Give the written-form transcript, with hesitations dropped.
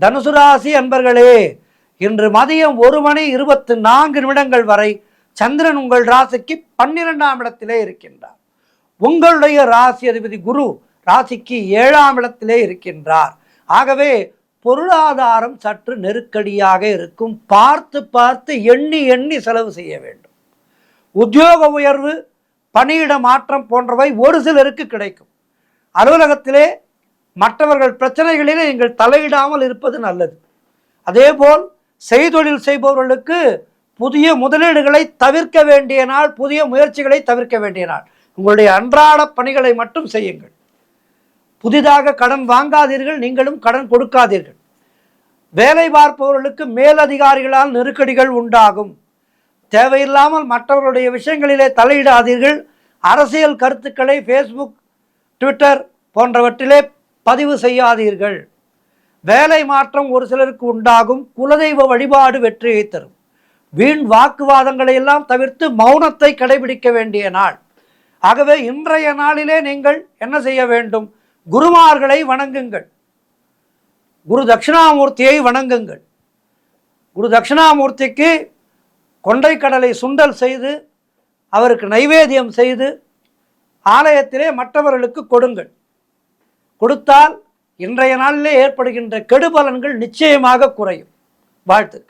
தனுசு ராசி அன்பர்களே, இன்று மதியம் 1:24 வரை சந்திரன் உங்கள் ராசிக்கு 12ஆம் இடத்திலே இருக்கின்றார். உங்களுடைய ராசி அதிபதி குரு ராசிக்கு 7ஆம் இடத்திலே இருக்கின்றார். ஆகவே பொருளாதாரம் சற்று நெருக்கடியாக இருக்கும். பார்த்து பார்த்து எண்ணி எண்ணி செலவு செய்ய வேண்டும். உத்தியோக உயர்வு, பணியிட மாற்றம் போன்றவை ஒரு சிலருக்கு கிடைக்கும். அலுவலகத்திலே மற்றவர்கள் பிரச்சனைகளிலே நீங்கள் தலையிடாமல் இருப்பது நல்லது. அதேபோல் செய்தொழில் செய்பவர்களுக்கு புதிய முதலீடுகளை தவிர்க்க வேண்டிய நாள், புதிய முயற்சிகளை தவிர்க்க வேண்டிய நாள். உங்களுடைய அன்றாட பணிகளை மட்டும் செய்யுங்கள். புதிதாக கடன் வாங்காதீர்கள், நீங்களும் கடன் கொடுக்காதீர்கள். வேலை பார்ப்பவர்களுக்கு மேலதிகாரிகளால் நெருக்கடிகள் உண்டாகும். தேவையில்லாமல் மற்றவர்களுடைய விஷயங்களிலே தலையிடாதீர்கள். அரசியல் கருத்துக்களை ஃபேஸ்புக், ட்விட்டர் போன்றவற்றிலே பதிவு செய்யாதீர்கள். வேலை மாற்றம் ஒரு சிலருக்கு உண்டாகும். குலதெய்வ வழிபாடு வெற்றியை தரும். வீண் வாக்குவாதங்களை எல்லாம் தவிர்த்து மௌனத்தை கடைபிடிக்க வேண்டிய நாள். ஆகவே இன்றைய நாளிலே நீங்கள் என்ன செய்ய வேண்டும்? குருமார்களை வணங்குங்கள். குரு தட்சிணாமூர்த்தியை வணங்குங்கள். குரு தட்சிணாமூர்த்திக்கு கொண்டைக்கடலை சுண்டல் செய்து அவருக்கு நைவேத்தியம் செய்து ஆலயத்திலே மற்றவர்களுக்கு கொடுங்கள். கொடுத்தால் இன்றைய நாளிலே ஏற்படுகின்ற கெடுபலன்கள் நிச்சயமாக குறையும். வாழ்த்துக்கள்.